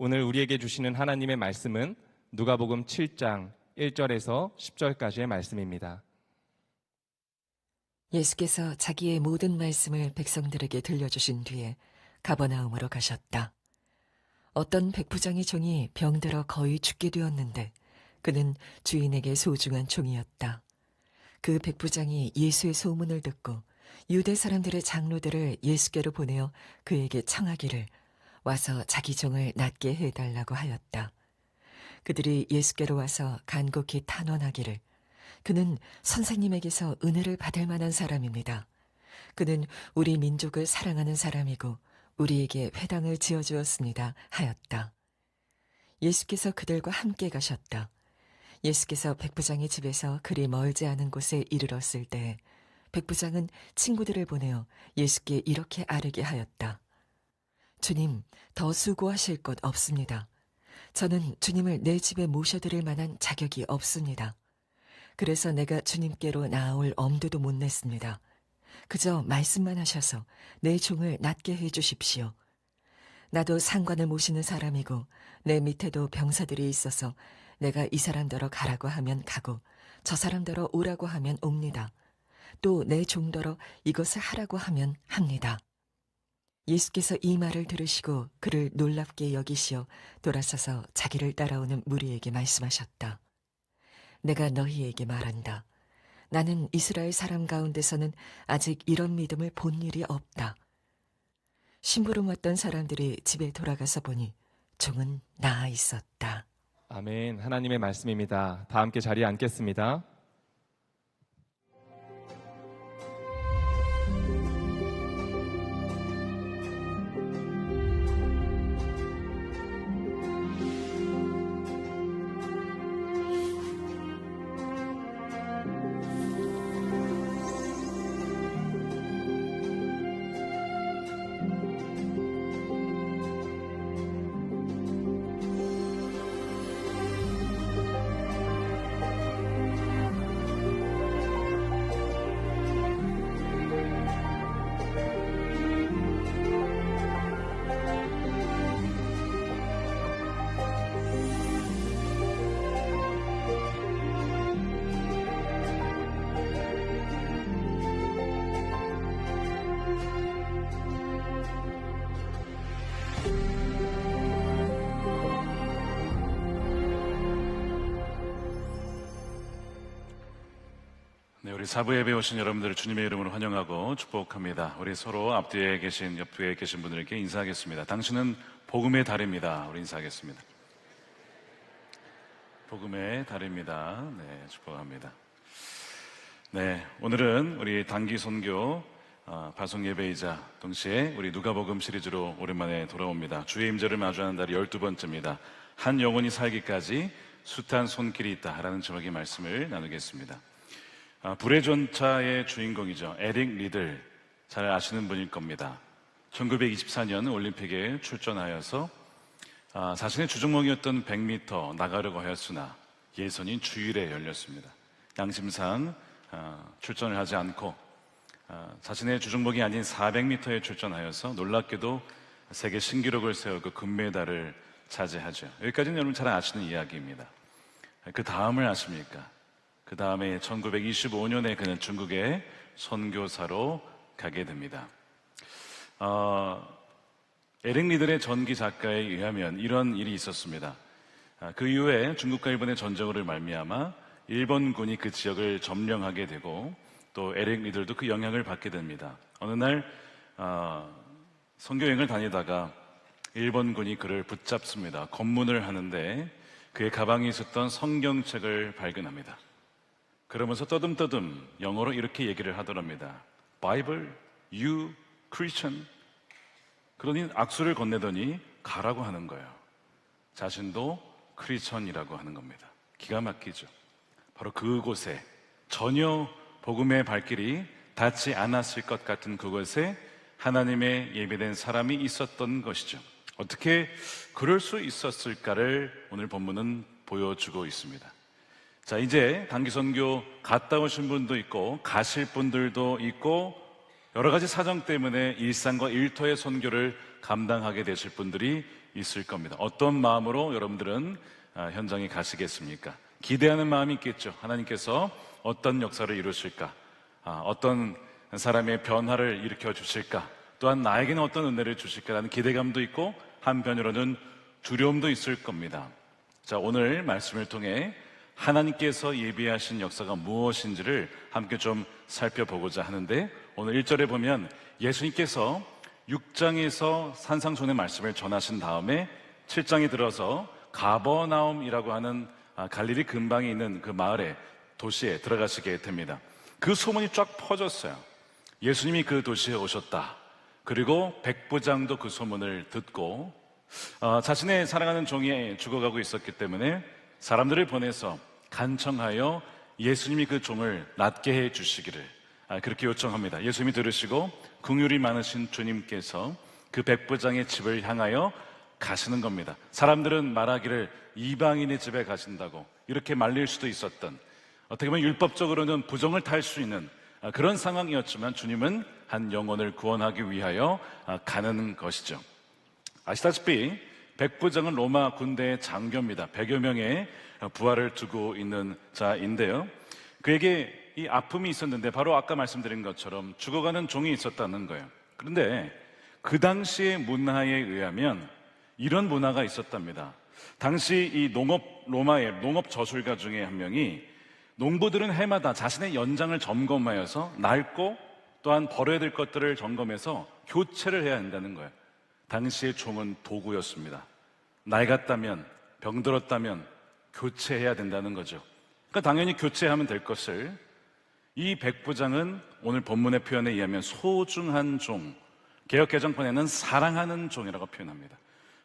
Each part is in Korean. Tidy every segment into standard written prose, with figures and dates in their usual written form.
오늘 우리에게 주시는 하나님의 말씀은 누가복음 7장 1절에서 10절까지의 말씀입니다. 예수께서 자기의 모든 말씀을 백성들에게 들려주신 뒤에 가버나움으로 가셨다. 어떤 백부장의 종이 병들어 거의 죽게 되었는데 그는 주인에게 소중한 종이었다. 그 백부장이 예수의 소문을 듣고 유대 사람들의 장로들을 예수께로 보내어 그에게 청하기를 와서 자기 종을 낫게 해달라고 하였다. 그들이 예수께로 와서 간곡히 탄원하기를 그는 선생님에게서 은혜를 받을 만한 사람입니다. 그는 우리 민족을 사랑하는 사람이고 우리에게 회당을 지어주었습니다 하였다. 예수께서 그들과 함께 가셨다. 예수께서 백부장의 집에서 그리 멀지 않은 곳에 이르렀을 때 백부장은 친구들을 보내어 예수께 이렇게 아뢰게 하였다. 주님, 더 수고하실 것 없습니다. 저는 주님을 내 집에 모셔드릴 만한 자격이 없습니다. 그래서 내가 주님께로 나아올 엄두도 못 냈습니다. 그저 말씀만 하셔서 내 종을 낫게 해 주십시오. 나도 상관을 모시는 사람이고 내 밑에도 병사들이 있어서 내가 이 사람더러 가라고 하면 가고 저 사람더러 오라고 하면 옵니다. 또 내 종더러 이것을 하라고 하면 합니다. 예수께서 이 말을 들으시고 그를 놀랍게 여기시어 돌아서서 자기를 따라오는 무리에게 말씀하셨다. 내가 너희에게 말한다. 나는 이스라엘 사람 가운데서는 아직 이런 믿음을 본 일이 없다. 심부름 왔던 사람들이 집에 돌아가서 보니 종은 나아 있었다. 아멘. 하나님의 말씀입니다. 다 함께 자리에 앉겠습니다. 우리 사부 예배에 오신 여러분들을 주님의 이름으로 환영하고 축복합니다. 우리 서로 앞뒤에 계신, 옆뒤에 계신 분들에게 인사하겠습니다. 당신은 복음의 달입니다. 우리 인사하겠습니다. 복음의 달입니다. 네, 축복합니다. 네, 오늘은 우리 단기 선교 발송 예배이자 동시에 우리 누가복음 시리즈로 오랜만에 돌아옵니다. 주의 임재를 마주하는 달이 12번째입니다. 한 영혼이 살기까지 숱한 손길이 있다라는 제목의 말씀을 나누겠습니다. 불의 전차의 주인공이죠. 에릭 리들, 잘 아시는 분일 겁니다. 1924년 올림픽에 출전하여서 자신의 주종목이었던 100m 나가려고 하였으나 예선이 주일에 열렸습니다. 양심상 출전을 하지 않고 자신의 주종목이 아닌 400m에 출전하여서 놀랍게도 세계 신기록을 세우고 금메달을 차지하죠. 여기까지는 여러분 잘 아시는 이야기입니다. 그 다음을 아십니까? 그 다음에 1925년에 그는 중국에 선교사로 가게 됩니다. 에릭 리들의 전기 작가에 의하면 이런 일이 있었습니다. 그 이후에 중국과 일본의 전쟁으로 말미암아 일본군이 그 지역을 점령하게 되고 또 에릭 리들도 그 영향을 받게 됩니다. 어느 날 선교여행을 다니다가 일본군이 그를 붙잡습니다. 검문을 하는데 그의 가방에 있었던 성경책을 발견합니다. 그러면서 떠듬떠듬 영어로 이렇게 얘기를 하더랍니다. Bible, you, Christian. 그러니 악수를 건네더니 가라고 하는 거예요. 자신도 크리스천이라고 하는 겁니다. 기가 막히죠. 바로 그곳에 전혀 복음의 발길이 닿지 않았을 것 같은 그곳에 하나님의 예비된 사람이 있었던 것이죠. 어떻게 그럴 수 있었을까를 오늘 본문은 보여주고 있습니다. 자, 이제 단기 선교 갔다 오신 분도 있고 가실 분들도 있고 여러 가지 사정 때문에 일상과 일터의 선교를 감당하게 되실 분들이 있을 겁니다. 어떤 마음으로 여러분들은 현장에 가시겠습니까? 기대하는 마음이 있겠죠. 하나님께서 어떤 역사를 이루실까? 어떤 사람의 변화를 일으켜 주실까? 또한 나에게는 어떤 은혜를 주실까라는 기대감도 있고 한편으로는 두려움도 있을 겁니다. 자, 오늘 말씀을 통해 하나님께서 예비하신 역사가 무엇인지를 함께 좀 살펴보고자 하는데, 오늘 1절에 보면 예수님께서 6장에서 산상수훈의 말씀을 전하신 다음에 7장에 들어서 가버나움이라고 하는 갈릴리 근방에 있는 그 마을에, 도시에 들어가시게 됩니다. 그 소문이 쫙 퍼졌어요. 예수님이 그 도시에 오셨다. 그리고 백부장도 그 소문을 듣고 자신의 사랑하는 종이 죽어가고 있었기 때문에 사람들을 보내서 간청하여 예수님이 그 종을 낫게 해 주시기를 그렇게 요청합니다. 예수님이 들으시고 긍휼이 많으신 주님께서 그 백부장의 집을 향하여 가시는 겁니다. 사람들은 말하기를 이방인의 집에 가신다고 이렇게 말릴 수도 있었던, 어떻게 보면 율법적으로는 부정을 탈 수 있는 그런 상황이었지만 주님은 한 영혼을 구원하기 위하여 가는 것이죠. 아시다시피 백부장은 로마 군대의 장교입니다. 100여 명의 부하를 두고 있는 자인데요, 그에게 이 아픔이 있었는데 바로 아까 말씀드린 것처럼 죽어가는 종이 있었다는 거예요. 그런데 그 당시의 문화에 의하면 이런 문화가 있었답니다. 당시 이 로마의 농업 저술가 중에 한 명이, 농부들은 해마다 자신의 연장을 점검하여서 낡고 또한 버려야 될 것들을 점검해서 교체를 해야 한다는 거예요. 당시의 종은 도구였습니다. 낡았다면, 병들었다면 교체해야 된다는 거죠. 그러니까 당연히 교체하면 될 것을, 이 백부장은 오늘 본문의 표현에 의하면 소중한 종, 개역 개정판에는 사랑하는 종이라고 표현합니다.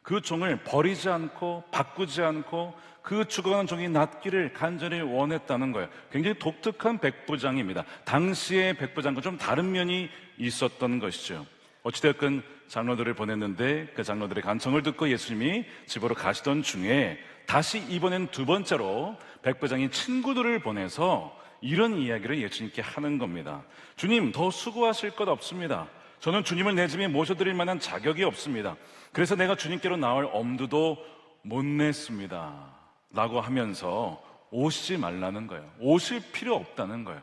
그 종을 버리지 않고 바꾸지 않고 그 죽어가는 종이 낫기를 간절히 원했다는 거예요. 굉장히 독특한 백부장입니다. 당시의 백부장과 좀 다른 면이 있었던 것이죠. 어찌되었건 장로들을 보냈는데 그 장로들의 간청을 듣고 예수님이 집으로 가시던 중에 다시 이번엔 두 번째로 백부장이 친구들을 보내서 이런 이야기를 예수님께 하는 겁니다. 주님, 더 수고하실 것 없습니다. 저는 주님을 내 집에 모셔드릴 만한 자격이 없습니다. 그래서 내가 주님께로 나올 엄두도 못 냈습니다 라고 하면서 오시지 말라는 거예요. 오실 필요 없다는 거예요.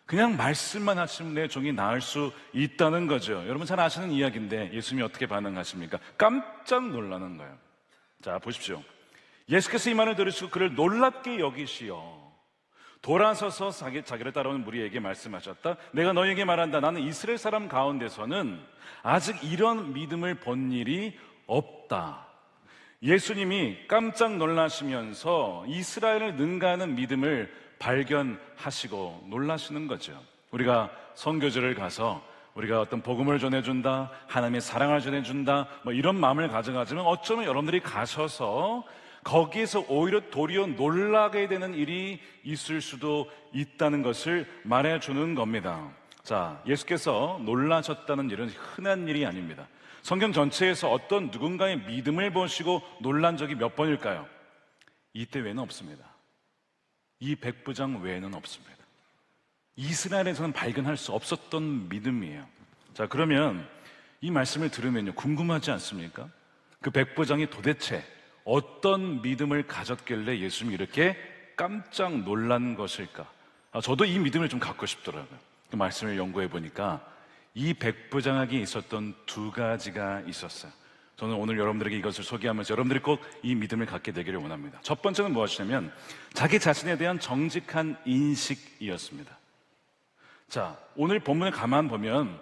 그냥 말씀만 하시면 내 종이 나을 수 있다는 거죠. 여러분 잘 아시는 이야기인데 예수님이 어떻게 반응하십니까? 깜짝 놀라는 거예요. 자, 보십시오. 예수께서 이 말을 들으시고 그를 놀랍게 여기시어 돌아서서 자기를 따라오는 무리에게 말씀하셨다. 내가 너희에게 말한다. 나는 이스라엘 사람 가운데서는 아직 이런 믿음을 본 일이 없다. 예수님이 깜짝 놀라시면서 이스라엘을 능가하는 믿음을 발견하시고 놀라시는 거죠. 우리가 선교지를 가서 우리가 어떤 복음을 전해준다, 하나님의 사랑을 전해준다, 이런 마음을 가져가지만 어쩌면 여러분들이 가셔서 거기에서 오히려 도리어 놀라게 되는 일이 있을 수도 있다는 것을 말해주는 겁니다. 자, 예수께서 놀라셨다는 일은 흔한 일이 아닙니다. 성경 전체에서 어떤 누군가의 믿음을 보시고 놀란 적이 몇 번일까요? 이때 외에는 없습니다. 이 백부장 외에는 없습니다. 이스라엘에서는 발견할 수 없었던 믿음이에요. 자, 그러면 이 말씀을 들으면요, 궁금하지 않습니까? 그 백부장이 도대체 어떤 믿음을 가졌길래 예수님이 이렇게 깜짝 놀란 것일까? 저도 이 믿음을 좀 갖고 싶더라고요. 그 말씀을 연구해 보니까 이 백부장에게 있었던 두 가지가 있었어요. 저는 오늘 여러분들에게 이것을 소개하면서 여러분들이 꼭 이 믿음을 갖게 되기를 원합니다. 첫 번째는 무엇이냐면 자기 자신에 대한 정직한 인식이었습니다. 자, 오늘 본문을 가만 보면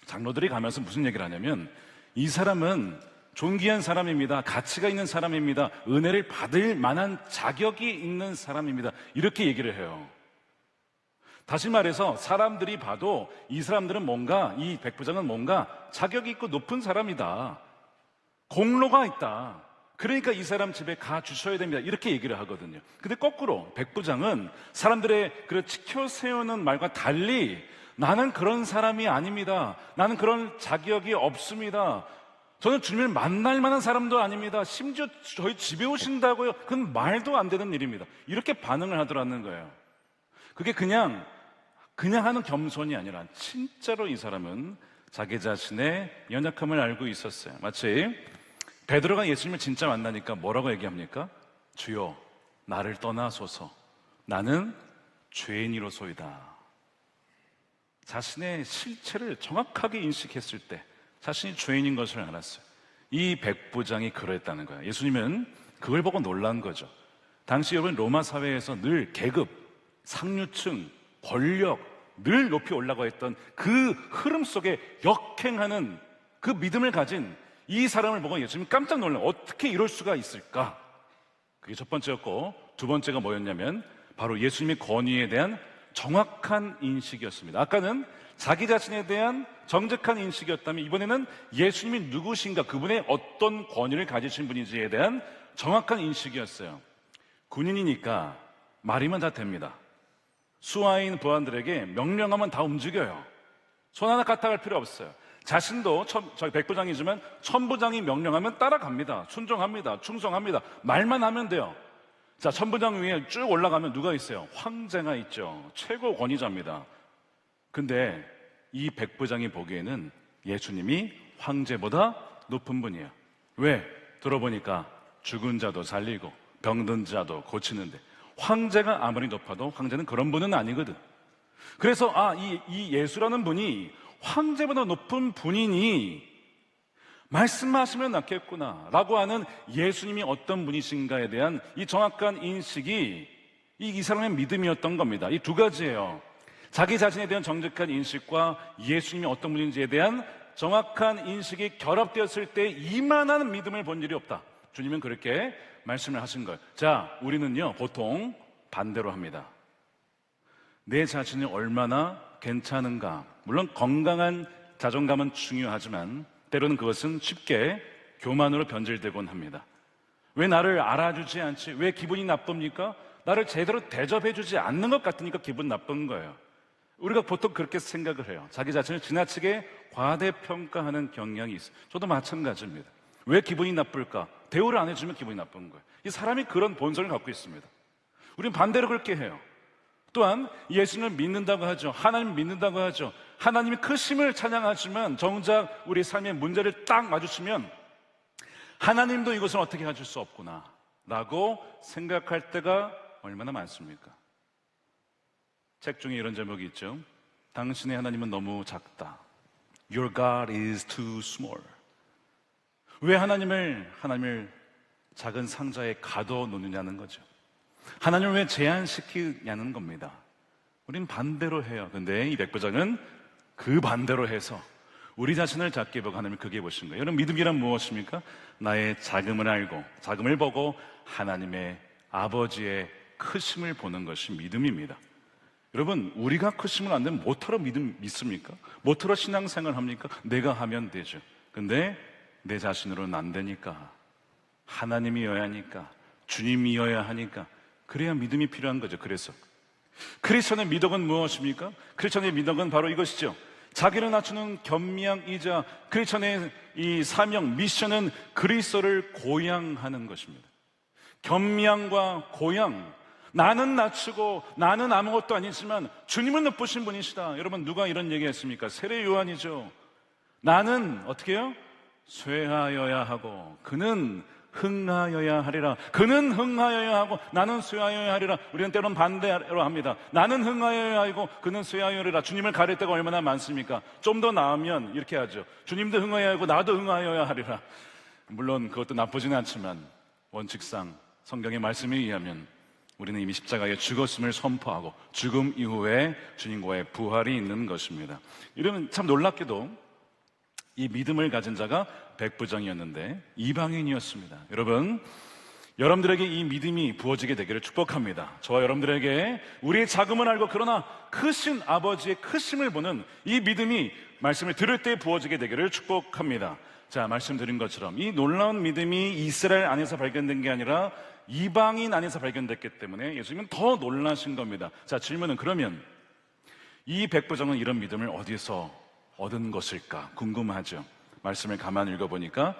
장로들이 가면서 무슨 얘기를 하냐면 이 사람은 존귀한 사람입니다. 가치가 있는 사람입니다. 은혜를 받을 만한 자격이 있는 사람입니다. 이렇게 얘기를 해요. 다시 말해서 사람들이 봐도 이 사람들은 뭔가, 이 백부장은 뭔가 자격이 있고 높은 사람이다. 공로가 있다. 그러니까 이 사람 집에 가 주셔야 됩니다. 이렇게 얘기를 하거든요. 근데 거꾸로 백부장은 사람들의 그 지켜 세우는 말과 달리 나는 그런 사람이 아닙니다. 나는 그런 자격이 없습니다. 저는 주님을 만날 만한 사람도 아닙니다. 심지어 저희 집에 오신다고요? 그건 말도 안 되는 일입니다. 이렇게 반응을 하더라는 거예요. 그게 그냥 하는 겸손이 아니라 진짜로 이 사람은 자기 자신의 연약함을 알고 있었어요. 마치 베드로가 예수님을 진짜 만나니까 뭐라고 얘기합니까? 주여, 나를 떠나소서. 나는 죄인이로소이다. 자신의 실체를 정확하게 인식했을 때 자신이 죄인인 것을 알았어요. 이 백부장이 그랬다는 거예요. 예수님은 그걸 보고 놀란 거죠. 당시 여러분 로마 사회에서 늘 계급, 상류층, 권력 늘 높이 올라가 있던 그 흐름 속에 역행하는 그 믿음을 가진 이 사람을 보고 예수님이 깜짝 놀라요. 어떻게 이럴 수가 있을까? 그게 첫 번째였고, 두 번째가 뭐였냐면 바로 예수님의 권위에 대한 정확한 인식이었습니다. 아까는 자기 자신에 대한 정직한 인식이었다면 이번에는 예수님이 누구신가, 그분의 어떤 권위를 가지신 분인지에 대한 정확한 인식이었어요. 군인이니까 말이면 다 됩니다. 수하인 부하들에게 명령하면 다 움직여요. 손 하나 까딱할 필요 없어요. 자신도 저희 백부장이지만 천부장이 명령하면 따라갑니다. 순종합니다. 충성합니다. 말만 하면 돼요. 자, 천부장 위에 쭉 올라가면 누가 있어요? 황제가 있죠. 최고 권위자입니다. 근데 이 백부장이 보기에는 예수님이 황제보다 높은 분이에요. 왜? 들어보니까 죽은 자도 살리고 병든 자도 고치는데, 황제가 아무리 높아도 황제는 그런 분은 아니거든. 그래서 이 예수라는 분이 황제보다 높은 분이니 말씀하시면 낫겠구나 라고 하는 예수님이 어떤 분이신가에 대한 이 정확한 인식이 이 사람의 믿음이었던 겁니다. 이 두 가지예요. 자기 자신에 대한 정직한 인식과 예수님이 어떤 분인지에 대한 정확한 인식이 결합되었을 때 이만한 믿음을 본 일이 없다. 주님은 그렇게 말씀을 하신 거예요. 자, 우리는요 보통 반대로 합니다. 내 자신이 얼마나 괜찮은가. 물론 건강한 자존감은 중요하지만 때로는 그것은 쉽게 교만으로 변질되곤 합니다. 왜 나를 알아주지 않지? 왜 기분이 나쁩니까? 나를 제대로 대접해주지 않는 것 같으니까 기분 나쁜 거예요. 우리가 보통 그렇게 생각을 해요. 자기 자신을 지나치게 과대평가하는 경향이 있어요. 저도 마찬가지입니다. 왜 기분이 나쁠까? 대우를 안 해주면 기분이 나쁜 거예요. 이 사람이 그런 본성을 갖고 있습니다. 우리는 반대로 그렇게 해요. 또한 예수님을 믿는다고 하죠. 하나님을 믿는다고 하죠. 하나님이 크심을 찬양하지만 정작 우리 삶의 문제를 딱 마주치면 하나님도 이것을 어떻게 해줄 수 없구나 라고 생각할 때가 얼마나 많습니까? 책 중에 이런 제목이 있죠. 당신의 하나님은 너무 작다. Your God is too small. 왜 하나님을 작은 상자에 가둬놓느냐는 거죠. 하나님을 왜 제한시키냐는 겁니다. 우린 반대로 해요. 근데 이 백부장은 그 반대로 해서 우리 자신을 작게 보고 하나님을 크게 보신 거예요. 여러분, 믿음이란 무엇입니까? 나의 작음을 알고 작음을 보고 하나님의 아버지의 크심을 보는 것이 믿음입니다. 여러분, 우리가 크심을 안 되면 뭐하러 믿음 믿습니까? 뭐하러 신앙생활 합니까? 내가 하면 되죠. 근데 내 자신으로는 안 되니까 하나님이어야 하니까 주님이어야 하니까 그래야 믿음이 필요한 거죠. 그래서 크리스천의 미덕은 무엇입니까? 크리스천의 미덕은 바로 이것이죠. 자기를 낮추는 겸양이자 크리스천의 이 사명, 미션은 그리스도를 고양하는 것입니다. 겸양과 고양, 나는 낮추고 나는 아무것도 아니지만 주님은 높으신 분이시다. 여러분, 누가 이런 얘기했습니까? 세례 요한이죠. 나는 어떻게 해요? 쇠하여야 하고 그는 흥하여야 하리라. 그는 흥하여야 하고 나는 쇠하여야 하리라. 우리는 때로는 반대로 합니다. 나는 흥하여야 하고 그는 쇠하여야 하리라. 주님을 가릴 때가 얼마나 많습니까? 좀 더 나으면 이렇게 하죠. 주님도 흥하여야 하고 나도 흥하여야 하리라. 물론 그것도 나쁘지는 않지만 원칙상 성경의 말씀에 의하면 우리는 이미 십자가에 죽었음을 선포하고 죽음 이후에 주님과의 부활이 있는 것입니다. 이러면 참 놀랍게도 이 믿음을 가진 자가 백부장이었는데 이방인이었습니다. 여러분들에게 이 믿음이 부어지게 되기를 축복합니다. 저와 여러분들에게 우리의 작음을 알고 그러나 크신 아버지의 크심을 보는 이 믿음이 말씀을 들을 때 부어지게 되기를 축복합니다. 자, 말씀드린 것처럼 이 놀라운 믿음이 이스라엘 안에서 발견된 게 아니라 이방인 안에서 발견됐기 때문에 예수님은 더 놀라신 겁니다. 자, 질문은 그러면 이 백부장은 이런 믿음을 어디서 얻은 것일까 궁금하죠. 말씀을 가만히 읽어보니까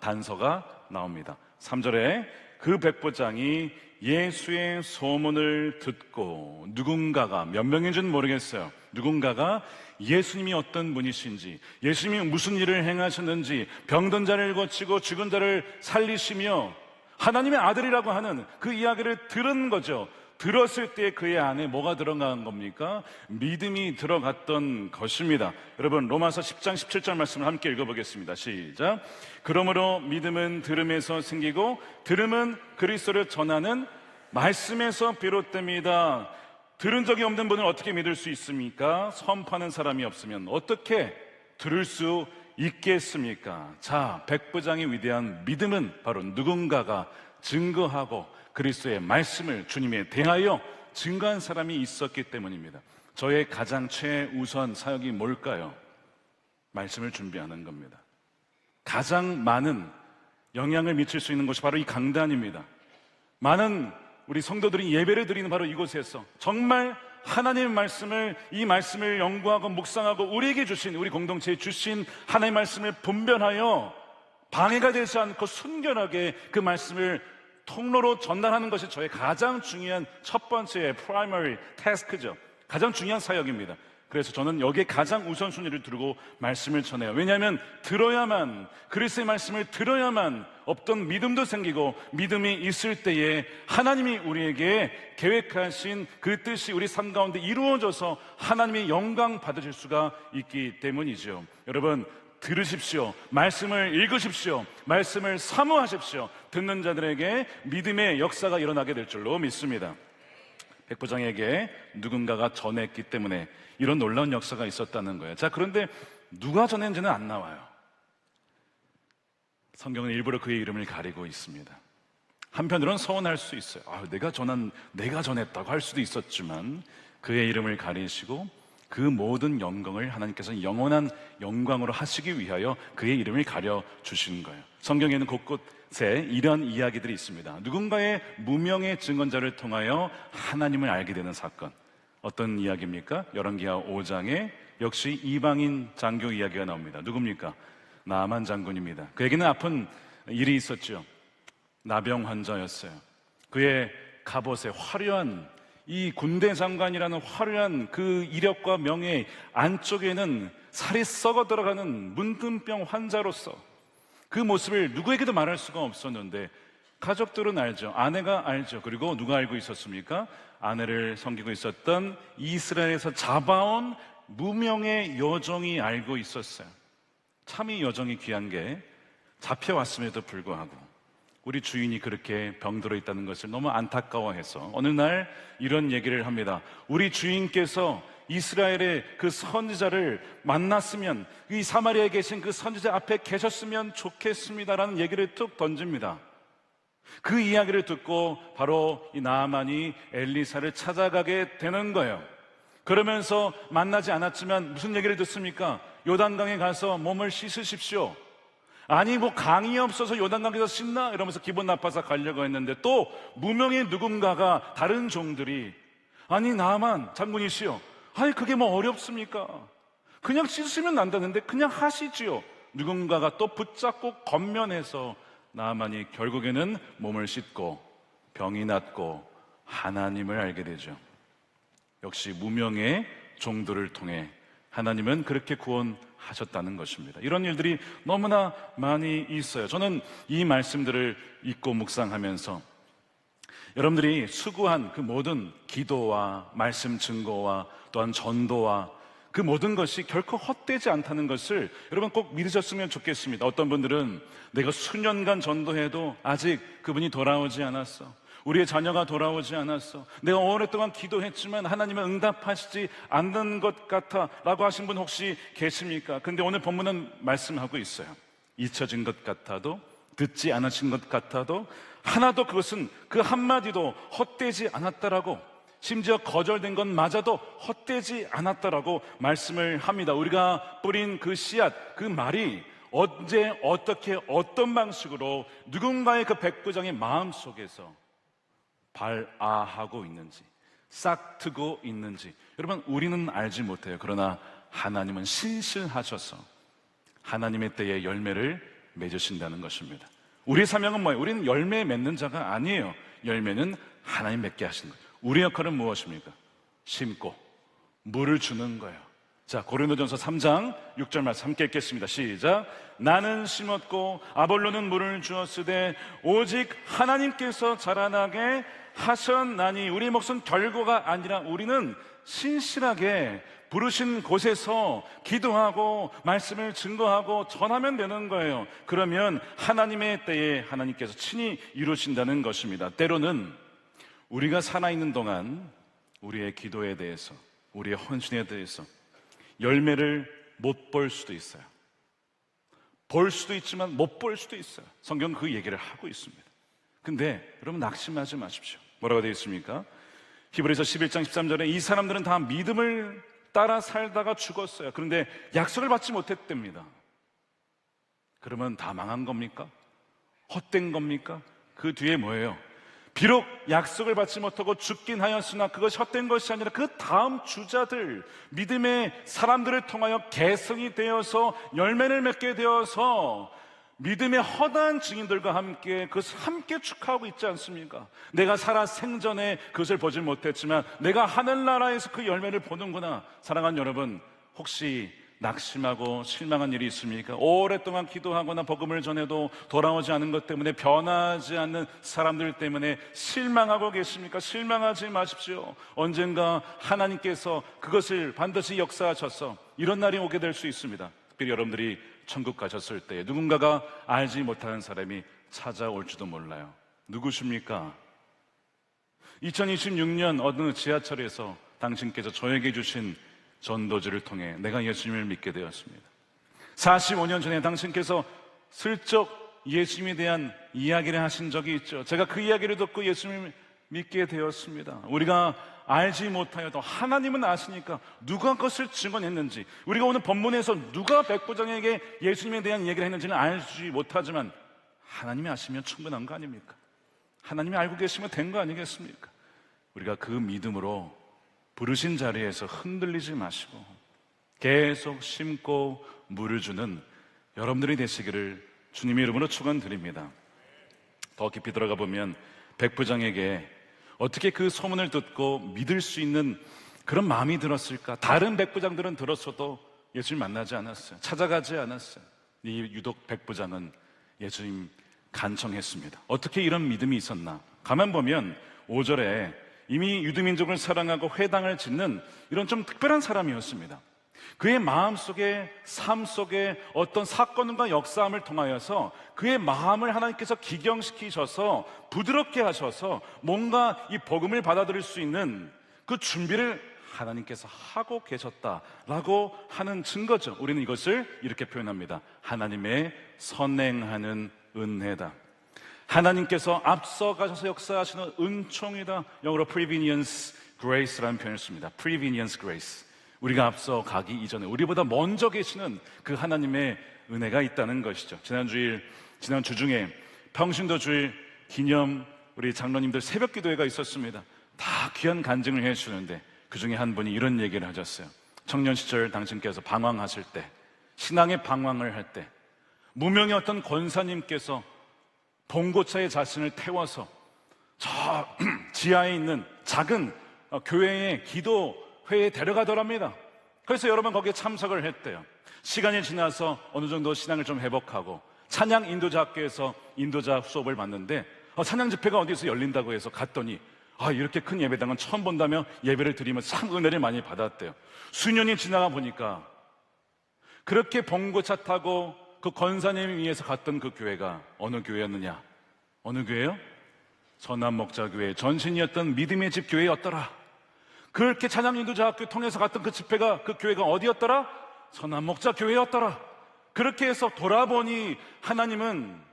단서가 나옵니다. 3절에 그 백부장이 예수의 소문을 듣고 누군가가 몇 명인지는 모르겠어요. 누군가가 예수님이 어떤 분이신지, 예수님이 무슨 일을 행하셨는지, 병든 자를 고치고 죽은 자를 살리시며 하나님의 아들이라고 하는 그 이야기를 들은 거죠. 들었을 때 그의 안에 뭐가 들어간 겁니까? 믿음이 들어갔던 것입니다. 여러분, 로마서 10장 17절 말씀을 함께 읽어보겠습니다. 시작. 그러므로 믿음은 들음에서 생기고 들음은 그리스도를 전하는 말씀에서 비롯됩니다. 들은 적이 없는 분을 어떻게 믿을 수 있습니까? 선포하는 사람이 없으면 어떻게 들을 수 있겠습니까? 자, 백부장의 위대한 믿음은 바로 누군가가 증거하고 그리스도의 말씀을 주님에 대하여 증거한 사람이 있었기 때문입니다. 저의 가장 최우선 사역이 뭘까요? 말씀을 준비하는 겁니다. 가장 많은 영향을 미칠 수 있는 곳이 바로 이 강단입니다. 많은 우리 성도들이 예배를 드리는 바로 이곳에서 정말 하나님의 말씀을, 이 말씀을 연구하고 묵상하고 우리에게 주신, 우리 공동체에 주신 하나님의 말씀을 분별하여 방해가 되지 않고 순결하게 그 말씀을 통로로 전달하는 것이 저의 가장 중요한 첫 번째 primary task죠. 가장 중요한 사역입니다. 그래서 저는 여기에 가장 우선순위를 두고 말씀을 전해요. 왜냐하면 들어야만, 그리스도의 말씀을 들어야만 없던 믿음도 생기고, 믿음이 있을 때에 하나님이 우리에게 계획하신 그 뜻이 우리 삶 가운데 이루어져서 하나님의 영광 받으실 수가 있기 때문이죠. 여러분, 들으십시오. 말씀을 읽으십시오. 말씀을 사모하십시오. 듣는 자들에게 믿음의 역사가 일어나게 될 줄로 믿습니다. 백부장에게 누군가가 전했기 때문에 이런 놀라운 역사가 있었다는 거예요. 자, 그런데 누가 전했는지는 안 나와요. 성경은 일부러 그의 이름을 가리고 있습니다. 한편으로는 서운할 수 있어요. 내가 전했다고 할 수도 있었지만 그의 이름을 가리시고 그 모든 영광을 하나님께서 영원한 영광으로 하시기 위하여 그의 이름을 가려주신 거예요. 성경에는 곳곳에 이런 이야기들이 있습니다. 누군가의 무명의 증언자를 통하여 하나님을 알게 되는 사건. 어떤 이야기입니까? 열왕기하 5장에 역시 이방인 장교 이야기가 나옵니다. 누굽니까? 나만 장군입니다. 그에게는 아픈 일이 있었죠. 나병 환자였어요. 그의 갑옷에 화려한, 이 군대 장관이라는 화려한 그 이력과 명예 안쪽에는 살이 썩어 들어가는 문둥병 환자로서 그 모습을 누구에게도 말할 수가 없었는데 가족들은 알죠. 아내가 알죠. 그리고 누가 알고 있었습니까? 아내를 섬기고 있었던 이스라엘에서 잡아온 무명의 여종이 알고 있었어요. 참 이 여종이 귀한 게 잡혀왔음에도 불구하고 우리 주인이 그렇게 병들어 있다는 것을 너무 안타까워해서 어느 날 이런 얘기를 합니다. 우리 주인께서 이스라엘의 그 선지자를 만났으면, 이 사마리아에 계신 그 선지자 앞에 계셨으면 좋겠습니다라는 얘기를 툭 던집니다. 그 이야기를 듣고 바로 이 나아만이 엘리사를 찾아가게 되는 거예요. 그러면서 만나지 않았지만 무슨 얘기를 듣습니까? 요단강에 가서 몸을 씻으십시오. 아니 강이 없어서 요단강에서 씻나? 이러면서 기분 나빠서 가려고 했는데 또 무명의 누군가가, 다른 종들이 아니 나만 장군이시여, 아니 그게 뭐 어렵습니까? 그냥 씻으면 난다는데 그냥 하시지요. 누군가가 또 붙잡고 겉면해서 나만이 결국에는 몸을 씻고 병이 낫고 하나님을 알게 되죠. 역시 무명의 종들을 통해 하나님은 그렇게 구원하셨다는 것입니다. 이런 일들이 너무나 많이 있어요. 저는 이 말씀들을 읽고 묵상하면서 여러분들이 수고한 그 모든 기도와 말씀 증거와 또한 전도와 그 모든 것이 결코 헛되지 않다는 것을 여러분 꼭 믿으셨으면 좋겠습니다. 어떤 분들은 내가 수년간 전도해도 아직 그분이 돌아오지 않았어. 우리의 자녀가 돌아오지 않았어. 내가 오랫동안 기도했지만 하나님은 응답하시지 않는 것 같아 라고 하신 분 혹시 계십니까? 근데 오늘 본문은 말씀하고 있어요. 잊혀진 것 같아도, 듣지 않으신 것 같아도 하나도 그것은, 그 한마디도 헛되지 않았다라고, 심지어 거절된 것마저도 헛되지 않았다라고 말씀을 합니다. 우리가 뿌린 그 씨앗, 그 말이 언제, 어떻게, 어떤 방식으로 누군가의 그 백부장의 마음 속에서 발아하고 있는지, 싹트고 있는지 여러분 우리는 알지 못해요. 그러나 하나님은 신실하셔서 하나님의 때에 열매를 맺으신다는 것입니다. 우리의 사명은 뭐예요? 우리는 열매 맺는 자가 아니에요. 열매는 하나님 맺게 하시는 거예요. 우리의 역할은 무엇입니까? 심고 물을 주는 거예요. 자, 고린도전서 3장 6절 말씀 함께 읽겠습니다. 시작. 나는 심었고 아볼로는 물을 주었으되 오직 하나님께서 자라나게 하셨나니 우리 몫은 결과가 아니라 우리는 신실하게 부르신 곳에서 기도하고 말씀을 증거하고 전하면 되는 거예요. 그러면 하나님의 때에 하나님께서 친히 이루신다는 것입니다. 때로는 우리가 살아있는 동안 우리의 기도에 대해서, 우리의 헌신에 대해서 열매를 못 볼 수도 있어요. 볼 수도 있지만 못 볼 수도 있어요. 성경은 그 얘기를 하고 있습니다. 근데 여러분 낙심하지 마십시오. 뭐라고 되어 있습니까? 히브리서 11장 13절에 이 사람들은 다 믿음을 따라 살다가 죽었어요. 그런데 약속을 받지 못했답니다. 그러면 다 망한 겁니까? 헛된 겁니까? 그 뒤에 뭐예요? 비록 약속을 받지 못하고 죽긴 하였으나 그것이 헛된 것이 아니라 그 다음 주자들, 믿음의 사람들을 통하여 계승이 되어서 열매를 맺게 되어서 믿음의 허다한 증인들과 함께 그것을 함께 축하하고 있지 않습니까? 내가 살아 생전에 그것을 보질 못했지만 내가 하늘나라에서 그 열매를 보는구나. 사랑하는 여러분, 혹시 낙심하고 실망한 일이 있습니까? 오랫동안 기도하거나 복음을 전해도 돌아오지 않은 것 때문에, 변하지 않는 사람들 때문에 실망하고 계십니까? 실망하지 마십시오. 언젠가 하나님께서 그것을 반드시 역사하셔서 이런 날이 오게 될 수 있습니다. 특별히 여러분들이 천국 가셨을 때 누군가가 알지 못하는 사람이 찾아올지도 몰라요. 누구십니까? 2026년 어느 지하철에서 당신께서 저에게 주신 전도지를 통해 내가 예수님을 믿게 되었습니다. 45년 전에 당신께서 슬쩍 예수님에 대한 이야기를 하신 적이 있죠. 제가 그 이야기를 듣고 예수님을 믿게 되었습니다. 우리가 알지 못하여도 하나님은 아시니까 누가 그것을 증언했는지, 우리가 오늘 본문에서 누가 백부장에게 예수님에 대한 이야기를 했는지는 알지 못하지만 하나님이 아시면 충분한 거 아닙니까? 하나님이 알고 계시면 된 거 아니겠습니까? 우리가 그 믿음으로 부르신 자리에서 흔들리지 마시고 계속 심고 물을 주는 여러분들이 되시기를 주님의 이름으로 축원드립니다. 더 깊이 들어가 보면 백부장에게 어떻게 그 소문을 듣고 믿을 수 있는 그런 마음이 들었을까? 다른 백부장들은 들었어도 예수님 만나지 않았어요. 찾아가지 않았어요. 이 유독 백부장은 예수님 간청했습니다. 어떻게 이런 믿음이 있었나? 가만 보면 5절에 이미 유대민족을 사랑하고 회당을 짓는 이런 좀 특별한 사람이었습니다. 그의 마음속에, 삶 속에 어떤 사건과 역사함을 통하여서 그의 마음을 하나님께서 기경시키셔서 부드럽게 하셔서 뭔가 이 복음을 받아들일 수 있는 그 준비를 하나님께서 하고 계셨다라고 하는 증거죠. 우리는 이것을 이렇게 표현합니다. 하나님의 선행하는 은혜다. 하나님께서 앞서 가셔서 역사하시는 은총이다. 영어로 prevenient grace라는 표현을 씁니다. prevenient grace. 우리가 앞서 가기 이전에 우리보다 먼저 계시는 그 하나님의 은혜가 있다는 것이죠. 지난 주 중에 평신도 주일 기념 우리 장로님들 새벽 기도회가 있었습니다. 다 귀한 간증을 해주시는데 그 중에 한 분이 이런 얘기를 하셨어요. 청년 시절 당신께서 방황하실 때, 신앙의 방황을 할 때 무명의 어떤 권사님께서 봉고차에 자신을 태워서 저 지하에 있는 작은 교회의 기도회에 데려가더랍니다. 그래서 여러 번 거기에 참석을 했대요. 시간이 지나서 어느 정도 신앙을 좀 회복하고 찬양 인도자 학교에서 인도자 수업을 받는데 찬양 집회가 어디서 열린다고 해서 갔더니 이렇게 큰 예배당은 처음 본다며 예배를 드리면서 참 은혜를 많이 받았대요. 수년이 지나가 보니까 그렇게 봉고차 타고 그 권사님을 위해서 갔던 그 교회가 어느 교회였느냐? 어느 교회요? 전남목자교회 전신이었던 믿음의 집 교회였더라. 그렇게 찬양인도자학교 통해서 갔던 그 집회가, 그 교회가 어디였더라? 전남목자교회였더라. 그렇게 해서 돌아보니 하나님은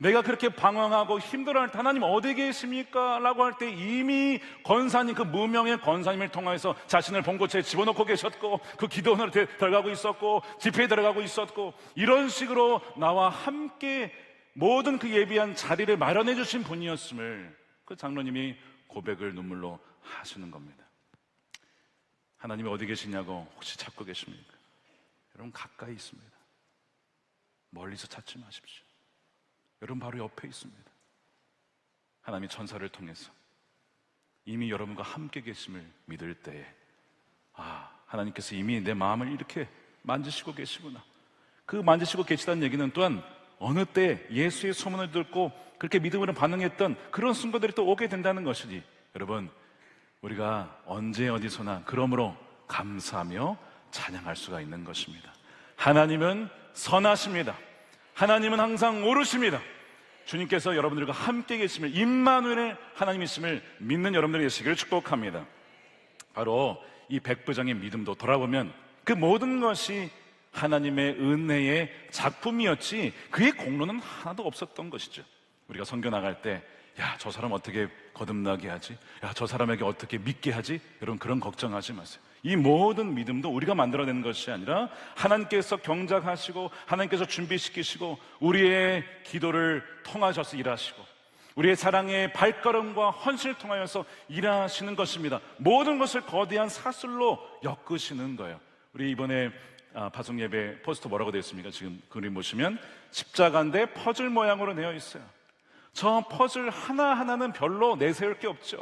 내가 그렇게 방황하고 힘들어할 때 하나님 어디 계십니까? 라고 할 때 이미 권사님, 그 무명의 권사님을 통해서 자신을 봉고차에 집어넣고 계셨고 그 기도원으로 들어가고 있었고 집회에 들어가고 있었고 이런 식으로 나와 함께 모든 그 예비한 자리를 마련해 주신 분이었음을 그 장로님이 고백을 눈물로 하시는 겁니다. 하나님이 어디 계시냐고 혹시 찾고 계십니까? 여러분 가까이 있습니다. 멀리서 찾지 마십시오. 여러분 바로 옆에 있습니다. 하나님이 천사를 통해서 이미 여러분과 함께 계심을 믿을 때에 하나님께서 이미 내 마음을 이렇게 만지시고 계시구나. 그 만지시고 계시다는 얘기는 또한 어느 때 예수의 소문을 듣고 그렇게 믿음으로 반응했던 그런 순간들이 또 오게 된다는 것이지. 여러분, 우리가 언제 어디서나 그러므로 감사하며 찬양할 수가 있는 것입니다. 하나님은 선하십니다. 하나님은 항상 옳으십니다. 주님께서 여러분들과 함께 계심을, 임마누엘의 하나님이심을 믿는 여러분들이 되시기를 축복합니다. 바로 이 백부장의 믿음도 돌아보면 그 모든 것이 하나님의 은혜의 작품이었지 그의 공로는 하나도 없었던 것이죠. 우리가 선교 나갈 때 저 사람 어떻게 거듭나게 하지? 저 사람에게 어떻게 믿게 하지? 여러분, 그런 걱정하지 마세요. 이 모든 믿음도 우리가 만들어내는 것이 아니라 하나님께서 경작하시고 하나님께서 준비시키시고 우리의 기도를 통하셔서 일하시고 우리의 사랑의 발걸음과 헌신을 통하여서 일하시는 것입니다. 모든 것을 거대한 사슬로 엮으시는 거예요. 우리 이번에 파송 예배 포스터 뭐라고 되어 있습니까? 지금 그림 보시면 십자가인데 퍼즐 모양으로 되어 있어요. 저 퍼즐 하나하나는 별로 내세울 게 없죠.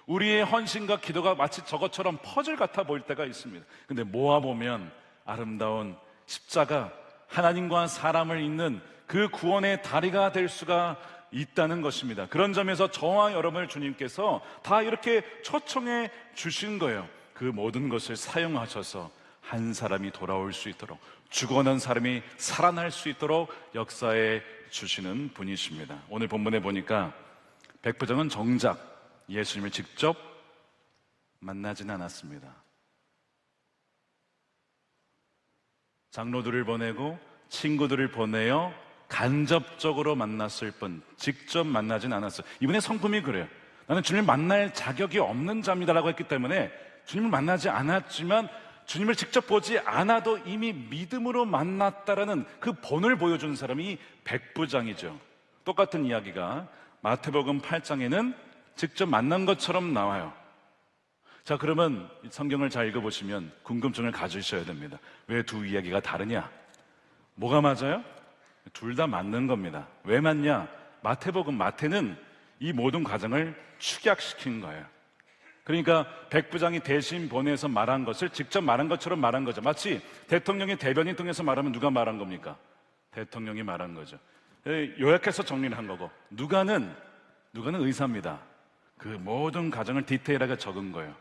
우리의 헌신과 기도가 마치 저것처럼 퍼즐 같아 보일 때가 있습니다. 근데 모아보면 아름다운 십자가, 하나님과 사람을 잇는 그 구원의 다리가 될 수가 있다는 것입니다. 그런 점에서 저와 여러분을 주님께서 다 이렇게 초청해 주신 거예요. 그 모든 것을 사용하셔서 한 사람이 돌아올 수 있도록, 죽어난 사람이 살아날 수 있도록 역사해 주시는 분이십니다. 오늘 본문에 보니까 백부장은 정작 예수님을 직접 만나지는 않았습니다. 장로들을 보내고 친구들을 보내어 간접적으로 만났을 뿐 직접 만나진 않았어요. 이번에 성품이 그래요. 나는 주님을 만날 자격이 없는 자입니다라고 했기 때문에 주님을 만나지 않았지만 주님을 직접 보지 않아도 이미 믿음으로 만났다라는 그 본을 보여준 사람이 백부장이죠. 똑같은 이야기가 마태복음 8장에는 직접 만난 것처럼 나와요. 자, 그러면 성경을 잘 읽어보시면 궁금증을 가지셔야 됩니다. 왜 두 이야기가 다르냐? 뭐가 맞아요? 둘 다 맞는 겁니다. 왜 맞냐? 마태는 이 모든 과정을 축약시킨 거예요. 그러니까 백부장이 대신 보내서 말한 것을 직접 말한 것처럼 말한 거죠. 마치 대통령이 대변인 통해서 말하면 누가 말한 겁니까? 대통령이 말한 거죠. 요약해서 정리를 한 거고, 누가는 의사입니다. 그 모든 과정을 디테일하게 적은 거예요.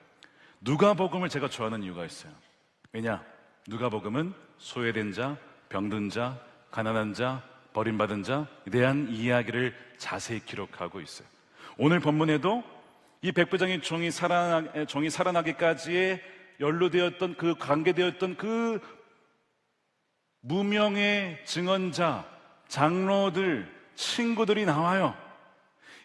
누가복음을 제가 좋아하는 이유가 있어요. 왜냐? 누가복음은 소외된 자, 병든 자, 가난한 자, 버림받은 자에 대한 이야기를 자세히 기록하고 있어요. 오늘 본문에도 이 백부장의 종이 살아나기까지에 연루되었던 그 관계되었던 그 무명의 증언자, 장로들, 친구들이 나와요.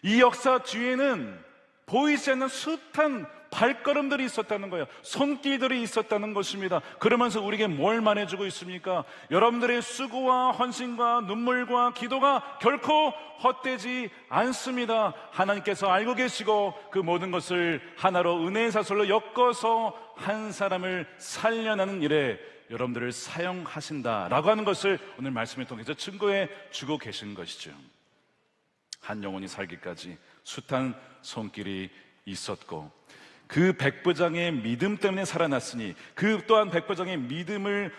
이 역사 뒤에는 보이지 않는 숱한 발걸음들이 있었다는 거예요. 손길들이 있었다는 것입니다. 그러면서 우리에게 뭘 말해주고 있습니까? 여러분들의 수고와 헌신과 눈물과 기도가 결코 헛되지 않습니다. 하나님께서 알고 계시고 그 모든 것을 하나로 은혜의 사슬로 엮어서 한 사람을 살려내는 일에 여러분들을 사용하신다라고 하는 것을 오늘 말씀을 통해서 증거해 주고 계신 것이죠. 한 영혼이 살기까지 숱한 손길이 있었고, 그 백부장의 믿음 때문에 살아났으니 그 또한 백부장의 믿음을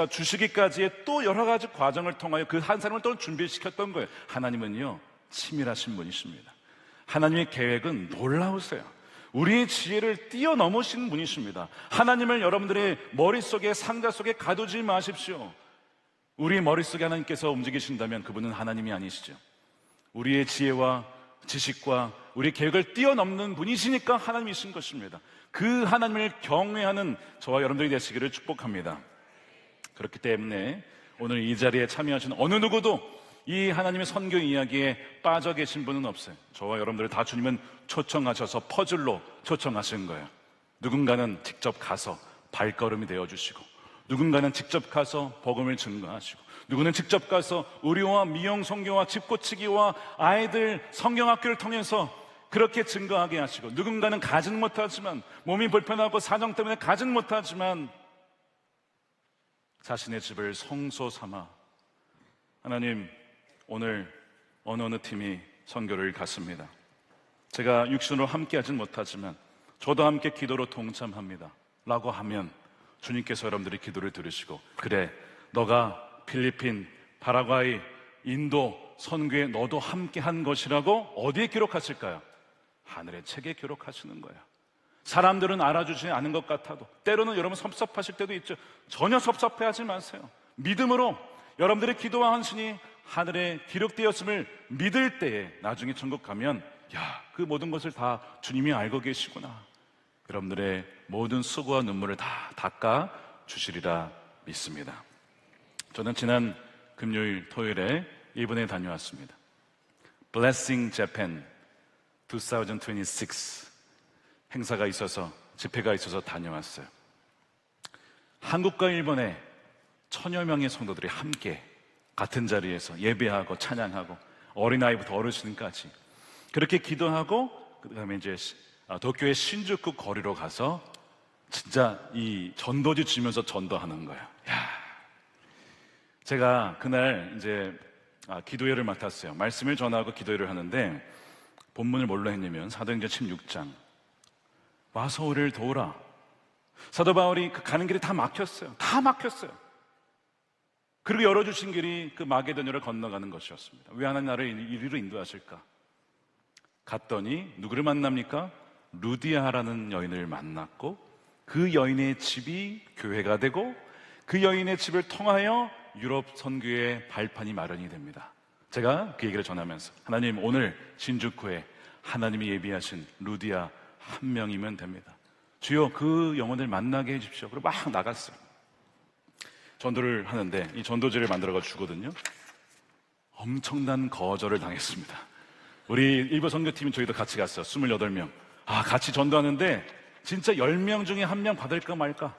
주시기까지의 또 여러 가지 과정을 통하여 그 한 사람을 또 준비시켰던 거예요. 하나님은요, 치밀하신 분이십니다. 하나님의 계획은 놀라우세요. 우리의 지혜를 뛰어넘으시는 분이십니다. 하나님을 여러분들의 머릿속에, 상자 속에 가두지 마십시오. 우리의 머릿속에 하나님께서 움직이신다면 그분은 하나님이 아니시죠. 우리의 지혜와 지식과 우리의 계획을 뛰어넘는 분이시니까 하나님이신 것입니다. 그 하나님을 경외하는 저와 여러분들이 되시기를 축복합니다. 그렇기 때문에 오늘 이 자리에 참여하신 어느 누구도 이 하나님의 선교 이야기에 빠져 계신 분은 없어요. 저와 여러분들 다 주님은 초청하셔서 퍼즐로 초청하신 거예요. 누군가는 직접 가서 발걸음이 되어주시고, 누군가는 직접 가서 복음을 증거하시고, 누구는 직접 가서 의료와 미용, 성교와 집 고치기와 아이들 성경학교를 통해서 그렇게 증거하게 하시고, 누군가는 가진 못하지만, 몸이 불편하고 사정 때문에 가진 못하지만 자신의 집을 성소 삼아, 하나님, 오늘 어느 팀이 선교를 갔습니다. 제가 육신으로 함께 하진 못하지만 저도 함께 기도로 동참합니다. 라고 하면 주님께서 여러분들의 기도를 들으시고, 그래, 너가 필리핀, 파라과이, 인도 선교에 너도 함께 한 것이라고 어디에 기록하실까요? 하늘의 책에 기록하시는 거예요. 사람들은 알아주지 않은 것 같아도, 때로는 여러분 섭섭하실 때도 있죠. 전혀 섭섭해하지 마세요. 믿음으로 여러분들의 기도와 헌신이 하늘에 기록되었음을 믿을 때에 나중에 천국 가면, 야, 그 모든 것을 다 주님이 알고 계시구나, 여러분들의 모든 수고와 눈물을 다 닦아 주시리라 믿습니다. 저는 지난 금요일, 토요일에 일본에 다녀왔습니다. Blessing Japan 2026 행사가 있어서, 집회가 있어서 다녀왔어요. 한국과 일본의 1000여 명의 성도들이 함께 같은 자리에서 예배하고 찬양하고, 어린아이부터 어르신까지 그렇게 기도하고, 그 다음에 이제 도쿄의 신주쿠 거리로 가서 진짜 이 전도지 주면서 전도하는 거예요. 야, 제가 그날 이제 기도회를 맡았어요. 말씀을 전하고 기도회를 하는데, 본문을 뭘로 했냐면 사도행전 16장, 와서 우리를 도우라. 사도 바울이 그 가는 길이 다 막혔어요. 다 막혔어요. 그리고 열어주신 길이 그 마게도냐를 건너가는 것이었습니다. 왜 하나님 나를 이리로 인도하실까? 갔더니 누구를 만납니까? 루디아라는 여인을 만났고, 그 여인의 집이 교회가 되고, 그 여인의 집을 통하여 유럽 선교의 발판이 마련이 됩니다. 제가 그 얘기를 전하면서, 하나님, 오늘 신주쿠에 하나님이 예비하신 루디아 한 명이면 됩니다. 주여, 그 영혼을 만나게 해주십시오. 그리고 막 나갔어요. 전도를 하는데 이 전도지를 만들어가 주거든요. 엄청난 거절을 당했습니다. 우리 일부 선교팀이 저희도 같이 갔어요. 28명. 같이 전도하는데 진짜 10명 중에 1명 받을까 말까,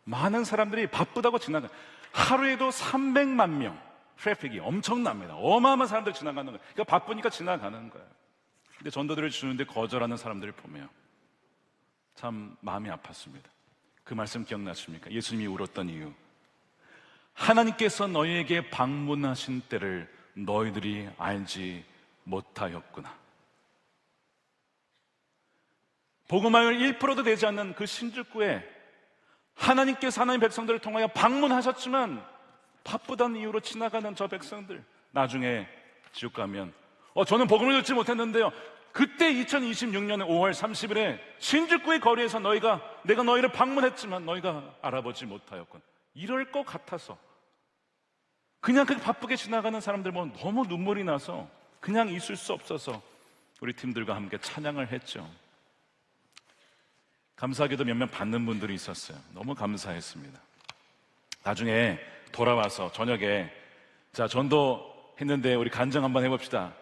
많은 사람들이 바쁘다고 지나가. 하루에도 300만 명 트래픽이 엄청납니다. 어마어마한 사람들이 지나가는 거예요. 그러니까 바쁘니까 지나가는 거예요. 근데 전도들을 주는데 거절하는 사람들을 보면 참 마음이 아팠습니다. 그 말씀 기억나십니까? 예수님이 울었던 이유, 하나님께서 너희에게 방문하신 때를 너희들이 알지 못하였구나. 복음화율 1%도 되지 않는 그 신주쿠에 하나님께서 하나님 백성들을 통하여 방문하셨지만 바쁘다는 이유로 지나가는 저 백성들, 나중에 지옥 가면 저는 복음을 듣지 못했는데요, 그때 2026년 5월 30일에 신주쿠의 거리에서 내가 너희를 방문했지만 너희가 알아보지 못하였군, 이럴 것 같아서 그냥 그렇게 바쁘게 지나가는 사람들 보면 너무 눈물이 나서 그냥 있을 수 없어서 우리 팀들과 함께 찬양을 했죠. 감사하게도 몇몇 받는 분들이 있었어요. 너무 감사했습니다. 나중에 돌아와서 저녁에, 자, 전도했는데 우리 간증 한번 해봅시다.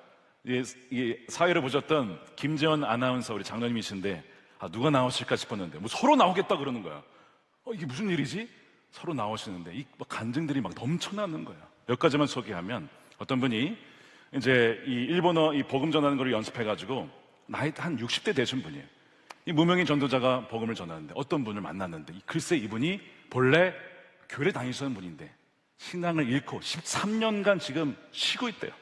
이 사회를 보셨던 김재원 아나운서, 우리 장로님이신데 누가 나오실까 싶었는데 뭐 서로 나오겠다 그러는 거야. 이게 무슨 일이지? 서로 나오시는데 이 간증들이 막 넘쳐나는 거예요. 몇 가지만 소개하면, 어떤 분이 이제 이 일본어 이 복음 전하는 걸 연습해가지고 나이 한 60대 되신 분이에요. 이 무명인 전도자가 복음을 전하는데 어떤 분을 만났는데, 글쎄 이분이 본래 교회 다니시는 분인데 신앙을 잃고 13년간 지금 쉬고 있대요.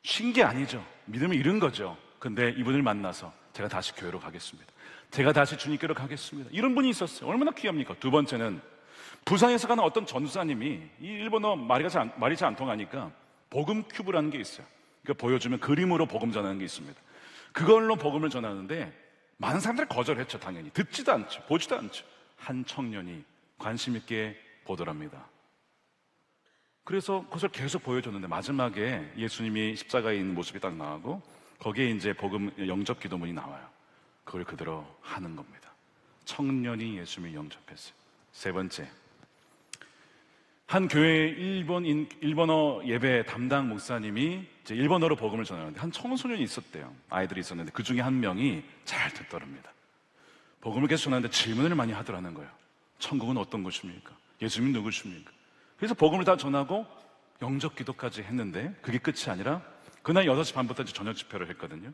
쉰 게 아니죠. 믿음을 잃은 거죠. 근데 이분을 만나서 제가 다시 교회로 가겠습니다, 제가 다시 주님께로 가겠습니다, 이런 분이 있었어요. 얼마나 귀합니까? 두 번째는 부산에서 가는 어떤 전사님이 이 일본어 말이 잘 안 통하니까 복음 큐브라는 게 있어요. 그러니까 보여주면 그림으로 복음 전하는 게 있습니다. 그걸로 복음을 전하는데 많은 사람들이 거절했죠. 당연히 듣지도 않죠, 보지도 않죠. 한 청년이 관심 있게 보더랍니다. 그래서 그것을 계속 보여줬는데 마지막에 예수님이 십자가에 있는 모습이 딱 나오고 거기에 이제 복음 영접 기도문이 나와요. 그걸 그대로 하는 겁니다. 청년이 예수님을 영접했어요. 세 번째, 한 교회 일본어 예배 담당 목사님이 이제 일본어로 복음을 전하는데 한 청소년이 있었대요. 아이들이 있었는데 그 중에 한 명이 잘 듣더랍니다. 복음을 계속 전하는데 질문을 많이 하더라는 거예요. 천국은 어떤 곳입니까? 예수님이 누구십니까? 그래서 복음을 다 전하고 영접 기도까지 했는데 그게 끝이 아니라 그날 6시 반부터 이제 저녁 집회를 했거든요.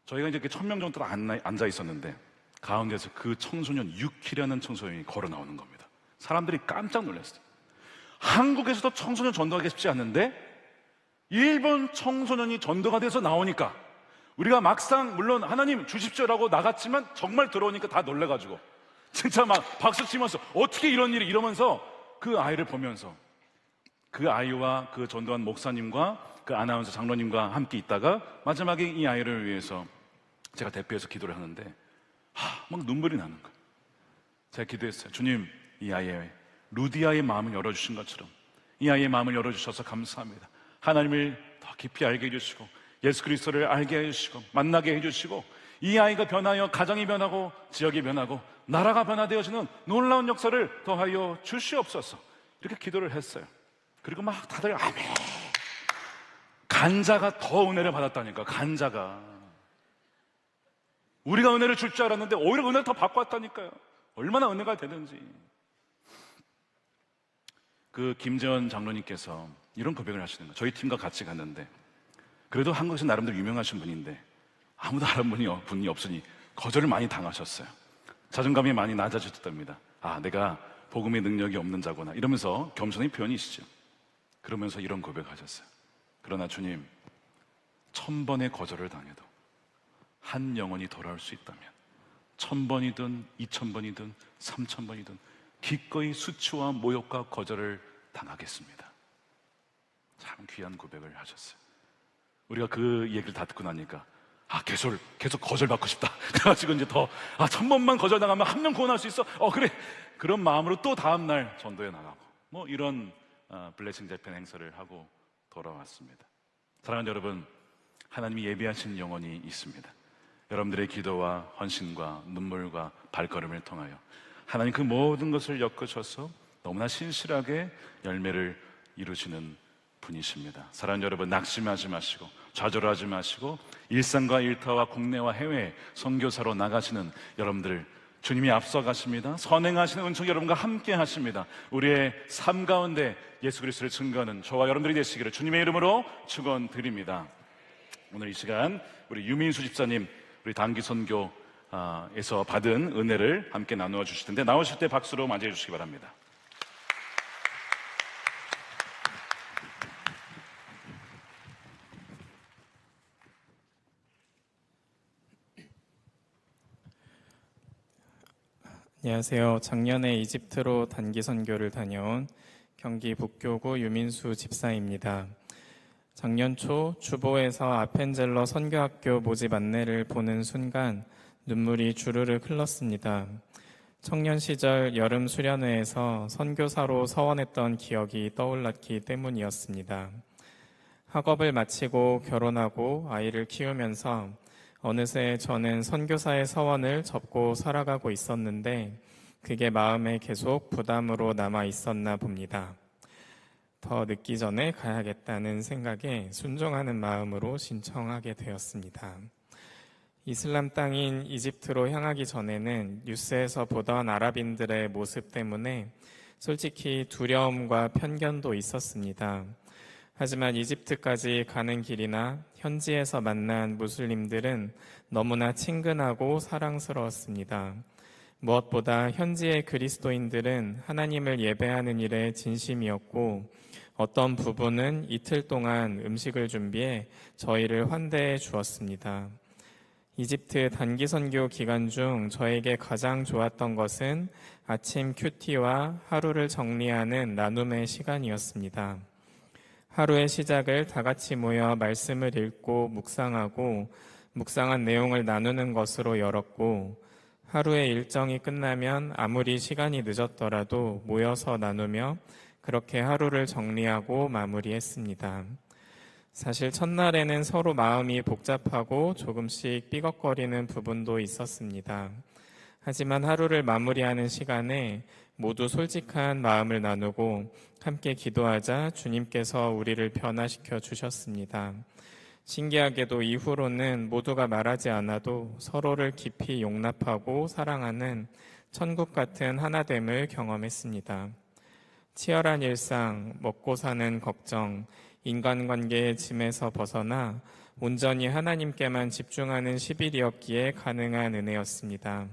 저희가 이제 1000명 정도 앉아 있었는데 가운데서 그 청소년 유키라는 청소년이 걸어 나오는 겁니다. 사람들이 깜짝 놀랐어요. 한국에서도 청소년 전도하기 쉽지 않는데 일본 청소년이 전도가 돼서 나오니까 우리가 막상 물론 하나님 주십시오라고 나갔지만 정말 들어오니까 다 놀래가지고 진짜 막 박수 치면서 어떻게 이런 일이 이러면서 그 아이를 보면서 그 아이와 그 전도한 목사님과 그 아나운서 장로님과 함께 있다가 마지막에 이 아이를 위해서 제가 대표해서 기도를 하는데 막 눈물이 나는 거예요. 제가 기도했어요. 주님, 이 아이의 루디아의 마음을 열어주신 것처럼 이 아이의 마음을 열어주셔서 감사합니다. 하나님을 더 깊이 알게 해주시고 예수 그리스도를 알게 해주시고 만나게 해주시고 이 아이가 변하여 가정이 변하고 지역이 변하고 나라가 변화되어지는 놀라운 역사를 더하여 주시옵소서. 이렇게 기도를 했어요. 그리고 막 다들 아멘. 간자가 더 은혜를 받았다니까. 간자가 우리가 은혜를 줄 줄 알았는데 오히려 은혜를 더 받고 왔다니까요. 얼마나 은혜가 되는지. 그 김재원 장로님께서 이런 고백을 하시는 거예요. 저희 팀과 같이 갔는데 그래도 한국에서 나름대로 유명하신 분인데 아무도 알아보는 분이 없으니 거절을 많이 당하셨어요. 자존감이 많이 낮아졌답니다. 내가 복음의 능력이 없는 자구나 이러면서 겸손의 표현이시죠. 그러면서 이런 고백을 하셨어요. 그러나 주님, 1000번의 거절을 당해도 한 영혼이 돌아올 수 있다면 1000번이든 2000번이든 3000번이든 기꺼이 수치와 모욕과 거절을 당하겠습니다. 참 귀한 고백을 하셨어요. 우리가 그 얘기를 다 듣고 나니까 계속 거절받고 싶다. 그래가지고 이제 더 1000번만 거절당하면 한 명 구원할 수 있어. 그래. 그런 마음으로 또 다음날 전도에 나가고 뭐 이런 블레싱 재팬 행사를 하고 돌아왔습니다. 사랑하는 여러분, 하나님이 예비하신 영혼이 있습니다. 여러분들의 기도와 헌신과 눈물과 발걸음을 통하여 하나님 그 모든 것을 엮으셔서 너무나 신실하게 열매를 이루시는 분이십니다. 사랑하는 여러분, 낙심하지 마시고 좌절하지 마시고 일상과 일터와 국내와 해외 선교사로 나가시는 여러분들 주님이 앞서가십니다. 선행하시는 은총 여러분과 함께 하십니다. 우리의 삶 가운데 예수 그리스도를 증거하는 저와 여러분들이 되시기를 주님의 이름으로 축원드립니다. 오늘 이 시간 우리 유민수 집사님 우리 단기 선교에서 받은 은혜를 함께 나누어 주실 텐데 나오실 때 박수로 맞이해 주시기 바랍니다. 안녕하세요. 작년에 이집트로 단기 선교를 다녀온 경기 북교구 유민수 집사입니다. 작년 초 주보에서 아펜젤러 선교학교 모집 안내를 보는 순간 눈물이 주르륵 흘렀습니다. 청년 시절 여름 수련회에서 선교사로 서원했던 기억이 떠올랐기 때문이었습니다. 학업을 마치고 결혼하고 아이를 키우면서 어느새 저는 선교사의 서원을 접고 살아가고 있었는데 그게 마음에 계속 부담으로 남아 있었나 봅니다. 더 늦기 전에 가야겠다는 생각에 순종하는 마음으로 신청하게 되었습니다. 이슬람 땅인 이집트로 향하기 전에는 뉴스에서 보던 아랍인들의 모습 때문에 솔직히 두려움과 편견도 있었습니다. 하지만 이집트까지 가는 길이나 현지에서 만난 무슬림들은 너무나 친근하고 사랑스러웠습니다. 무엇보다 현지의 그리스도인들은 하나님을 예배하는 일에 진심이었고 어떤 부분은 이틀 동안 음식을 준비해 저희를 환대해 주었습니다. 이집트 단기 선교 기간 중 저에게 가장 좋았던 것은 아침 큐티와 하루를 정리하는 나눔의 시간이었습니다. 하루의 시작을 다 같이 모여 말씀을 읽고 묵상하고 묵상한 내용을 나누는 것으로 열었고 하루의 일정이 끝나면 아무리 시간이 늦었더라도 모여서 나누며 그렇게 하루를 정리하고 마무리했습니다. 사실 첫날에는 서로 마음이 복잡하고 조금씩 삐걱거리는 부분도 있었습니다. 하지만 하루를 마무리하는 시간에 모두 솔직한 마음을 나누고 함께 기도하자 주님께서 우리를 변화시켜 주셨습니다. 신기하게도 이후로는 모두가 말하지 않아도 서로를 깊이 용납하고 사랑하는 천국 같은 하나됨을 경험했습니다. 치열한 일상, 먹고 사는 걱정, 인간관계의 짐에서 벗어나 온전히 하나님께만 집중하는 10일이었기에 가능한 은혜였습니다.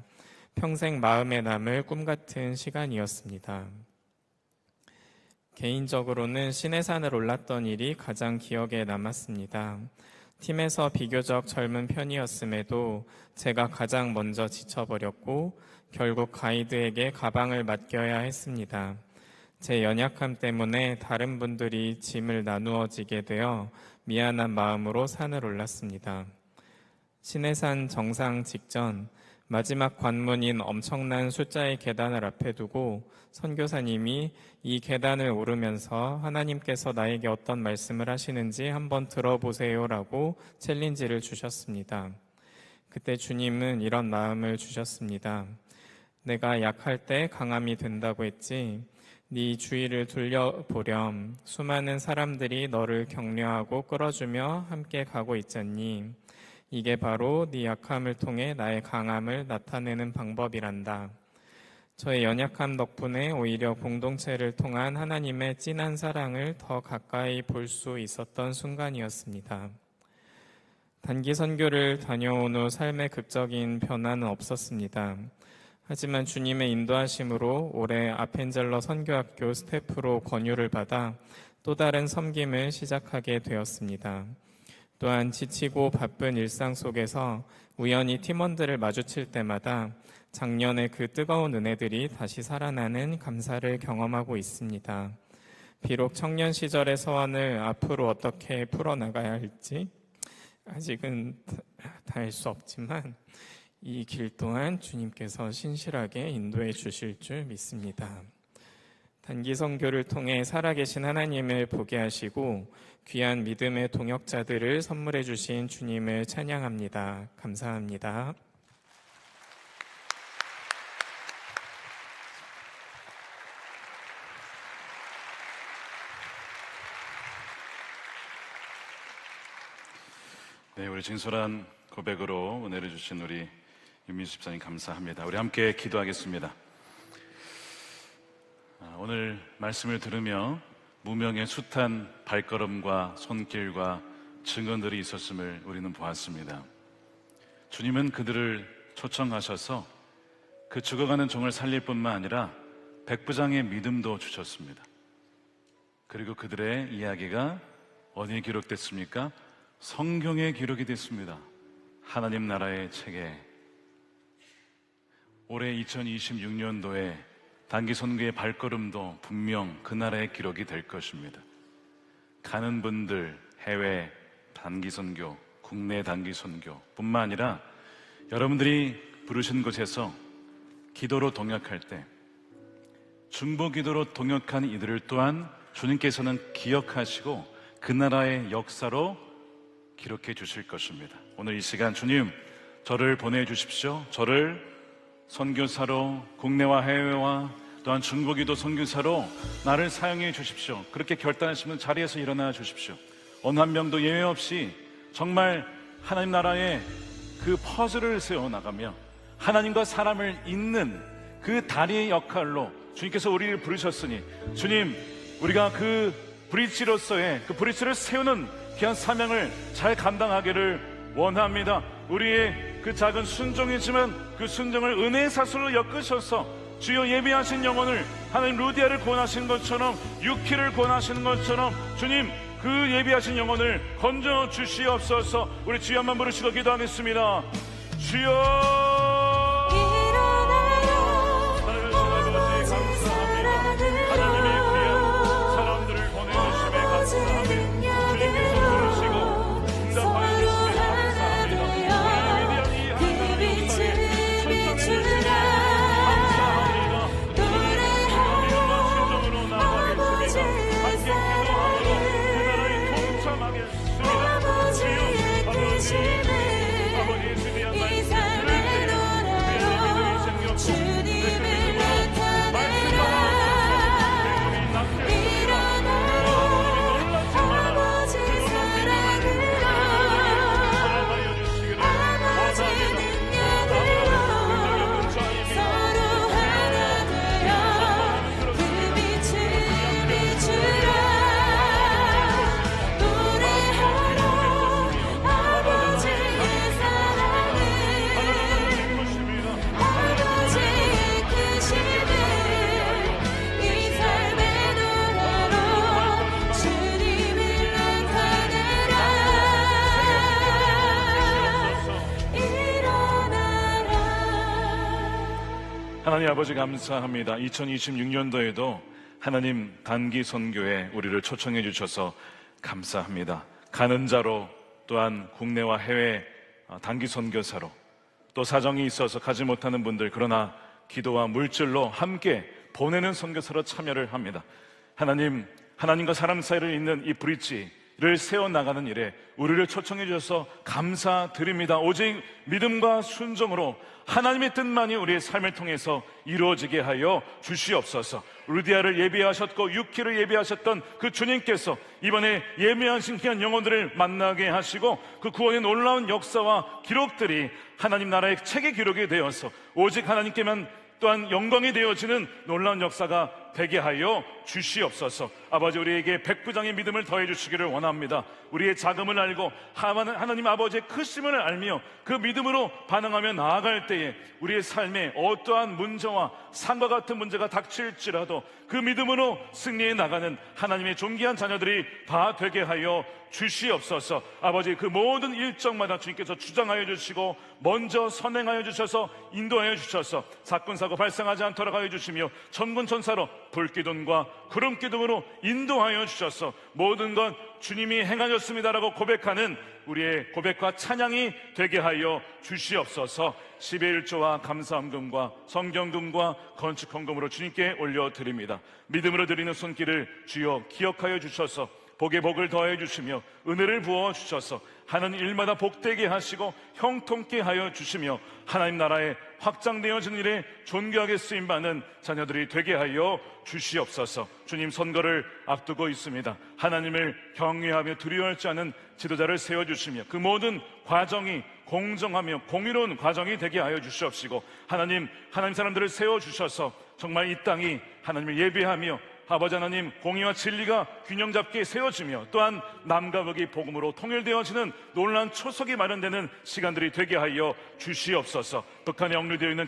평생 마음에 남을 꿈같은 시간이었습니다. 개인적으로는 시내산을 올랐던 일이 가장 기억에 남았습니다. 팀에서 비교적 젊은 편이었음에도 제가 가장 먼저 지쳐버렸고 결국 가이드에게 가방을 맡겨야 했습니다. 제 연약함 때문에 다른 분들이 짐을 나누어지게 되어 미안한 마음으로 산을 올랐습니다. 신해산 정상 직전 마지막 관문인 엄청난 숫자의 계단을 앞에 두고 선교사님이 이 계단을 오르면서 하나님께서 나에게 어떤 말씀을 하시는지 한번 들어보세요라고 챌린지를 주셨습니다. 그때 주님은 이런 마음을 주셨습니다. 내가 약할 때 강함이 된다고 했지. 네 주위를 둘러보렴. 수많은 사람들이 너를 격려하고 끌어주며 함께 가고 있잖니. 이게 바로 네 약함을 통해 나의 강함을 나타내는 방법이란다. 저의 연약함 덕분에 오히려 공동체를 통한 하나님의 진한 사랑을 더 가까이 볼 수 있었던 순간이었습니다. 단기 선교를 다녀온 후 삶의 극적인 변화는 없었습니다. 하지만 주님의 인도하심으로 올해 아펜젤러 선교학교 스태프로 권유를 받아 또 다른 섬김을 시작하게 되었습니다. 또한 지치고 바쁜 일상 속에서 우연히 팀원들을 마주칠 때마다 작년의 그 뜨거운 은혜들이 다시 살아나는 감사를 경험하고 있습니다. 비록 청년 시절의 서원을 앞으로 어떻게 풀어나가야 할지 아직은 다 알 수 없지만 이 길 동안 주님께서 신실하게 인도해 주실 줄 믿습니다. 단기 선교를 통해 살아계신 하나님을 보게 하시고 귀한 믿음의 동역자들을 선물해 주신 주님을 찬양합니다. 감사합니다. 네, 우리 진솔한 고백으로 은혜를 주신 우리 유민수 집사님 감사합니다. 우리 함께 기도하겠습니다. 오늘 말씀을 들으며 무명의 숱한 발걸음과 손길과 증언들이 있었음을 우리는 보았습니다. 주님은 그들을 초청하셔서 그 죽어가는 종을 살릴 뿐만 아니라 백부장의 믿음도 주셨습니다. 그리고 그들의 이야기가 어디에 기록됐습니까? 성경에 기록이 됐습니다. 하나님 나라의 책에. 올해 2026년도에 단기 선교의 발걸음도 분명 그 나라에 기록이 될 것입니다. 가는 분들 해외 단기 선교, 국내 단기 선교 뿐만 아니라 여러분들이 부르신 곳에서 기도로 동역할 때 중보 기도로 동역한 이들을 또한 주님께서는 기억하시고 그 나라의 역사로 기록해 주실 것입니다. 오늘 이 시간 주님 저를 보내주십시오. 저를 선교사로 국내와 해외와 또한 중보기도 선교사로 나를 사용해 주십시오. 그렇게 결단하시면 자리에서 일어나 주십시오. 어느 한 명도 예외 없이 정말 하나님 나라의 그 퍼즐을 세워나가며 하나님과 사람을 잇는 그 다리의 역할로 주님께서 우리를 부르셨으니 주님 우리가 그 브릿지로서의 그 브릿지를 세우는 귀한 사명을 잘 감당하기를 원합니다. 우리의 그 작은 순종이지만 그 순종을 은혜의 사슬로 엮으셔서 주여 예비하신 영혼을 하나님 루디아를 구원하신 것처럼 유키를 구원하시는 것처럼 주님 그 예비하신 영혼을 건져 주시옵소서. 우리 주여 한번 부르시고 기도하겠습니다. 주여 하나님 아버지 감사합니다. 2026년도에도 하나님 단기 선교에 우리를 초청해 주셔서 감사합니다. 가는 자로 또한 국내와 해외 단기 선교사로 또 사정이 있어서 가지 못하는 분들 그러나 기도와 물질로 함께 보내는 선교사로 참여를 합니다. 하나님, 하나님과 사람 사이를 잇는 이 브릿지를 세워나가는 일에 우리를 초청해 주셔서 감사드립니다. 오직 믿음과 순종으로 하나님의 뜻만이 우리의 삶을 통해서 이루어지게 하여 주시옵소서. 루디아를 예비하셨고 유키를 예비하셨던 그 주님께서 이번에 예비하신 귀한 영혼들을 만나게 하시고 그 구원의 놀라운 역사와 기록들이 하나님 나라의 책에 기록이 되어서 오직 하나님께만 또한 영광이 되어지는 놀라운 역사가 되게 하여 주시옵소서. 아버지, 우리에게 백부장의 믿음을 더해 주시기를 원합니다. 우리의 자금을 알고 하나님 아버지의 크심을 알며 그 믿음으로 반응하며 나아갈 때에 우리의 삶에 어떠한 문제와 산과 같은 문제가 닥칠지라도 그 믿음으로 승리해 나가는 하나님의 존귀한 자녀들이 다 되게 하여 주시옵소서. 아버지, 그 모든 일정마다 주님께서 주장하여 주시고 먼저 선행하여 주셔서 인도하여 주셔서 사건 사고 발생하지 않도록 하여 주시며 천군 천사로 불기둥과 구름기둥으로 인도하여 주셔서 모든 것 주님이 행하셨습니다라고 고백하는 우리의 고백과 찬양이 되게 하여 주시옵소서. 11조와 감사함금과 성경금과 건축헌금으로 주님께 올려드립니다. 믿음으로 드리는 손길을 주여 기억하여 주셔서 복에 복을 더해 주시며 은혜를 부어 주셔서 하는 일마다 복되게 하시고 형통케 하여 주시며 하나님 나라에 확장되어지는 일에 존귀하게 쓰임받는 자녀들이 되게 하여 주시옵소서. 주님, 선거를 앞두고 있습니다. 하나님을 경외하며 두려워하지 않은 지도자를 세워주시며 그 모든 과정이 공정하며 공의로운 과정이 되게 하여 주시옵시고 하나님 사람들을 세워주셔서 정말 이 땅이 하나님을 예배하며 아버지 하나님 공의와 진리가 균형 잡게 세워지며 또한 남과 북이 복음으로 통일되어지는 놀라운 초석이 마련되는 시간들이 되게 하여 주시옵소서. 북한에 억류되어 있는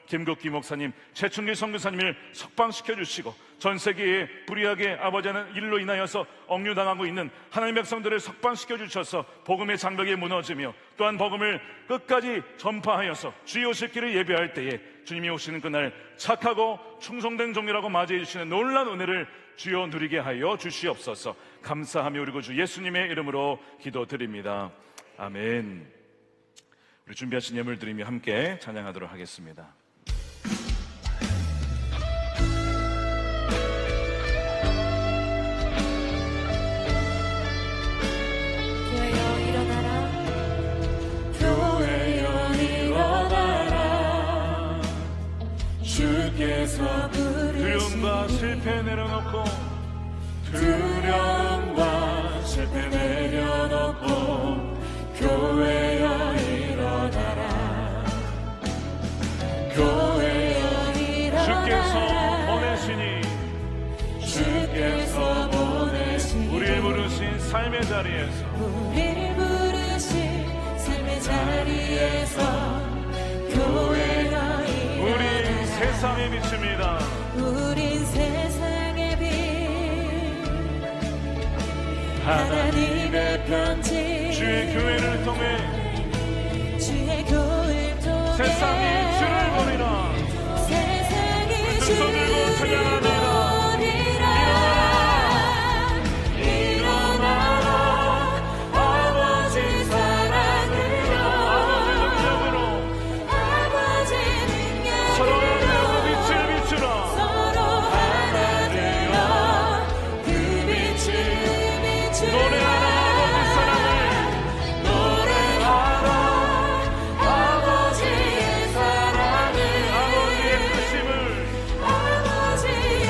김국기 목사님, 최충길 선교사님을 석방시켜 주시고 전 세계에 불의하게 아버지 하나님 일로 인하여서 억류당하고 있는 하나님의 백성들을 석방시켜 주셔서 복음의 장벽이 무너지며 또한 복음을 끝까지 전파하여서 주의 오실 길을 예배할 때에 주님이 오시는 그날 착하고 충성된 종이라고 맞이해 주시는 놀라운 은혜를 주여 누리게 하여 주시옵소서. 감사하며 우리 구주 예수님의 이름으로 기도드립니다. 아멘. 우리 준비하신 예물 드리며 함께 찬양하도록 하겠습니다. 두려움과 실패 내려놓고 두려움과 실패 내려놓고 교회여 일어나라. 교회여 일어나라. 주께서 보내시니 우리를 부르신 삶의 자리에서 우리를 부르신 삶의 자리에서 교회여 일어나라. 우리 세상의 빛입니다. 우린 세상의 빛 하나님의 편지 주의 교회를 통해 주의 교회를 통해 세상이 주를 보리라. 세상이 주를 들고 찬양하리라. 일어나라. 아버지 사랑으로 아버지 능력으로 빛을 비추라. 서로 하나 되어 그 빛을 비추라. 노래하라 아버지 사랑을. 노래하라 아버지의 사랑을. 아버지의 크심을. 아버지의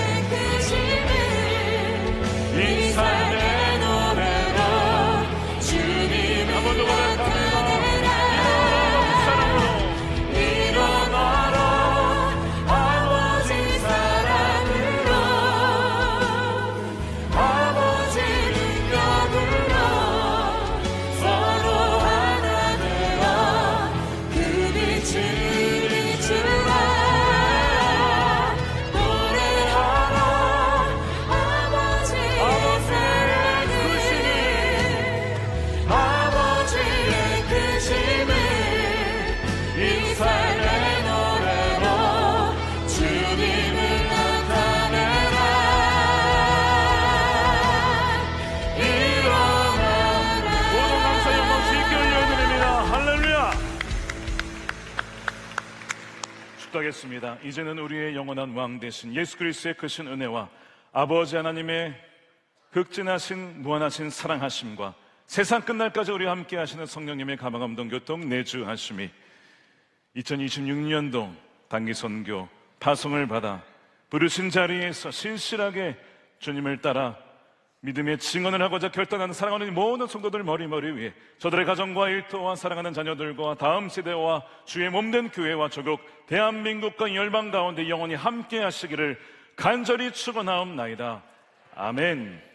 약속하겠습니다. 이제는 우리의 영원한 왕 되신 예수 그리스도의 크신 은혜와 아버지 하나님의 극진하신 무한하신 사랑하심과 세상 끝날까지 우리와 함께 하시는 성령님의 가방감동 교통 내주하심이 2026년도 단기선교 파송을 받아 부르신 자리에서 신실하게 주님을 따라 믿음의 증언을 하고자 결단하는 사랑하는 모든 성도들 머리머리 위에 저들의 가정과 일터와 사랑하는 자녀들과 다음 세대와 주의 몸된 교회와 조국 대한민국과 열방 가운데 영원히 함께 하시기를 간절히 축원하옵나이다. 아멘.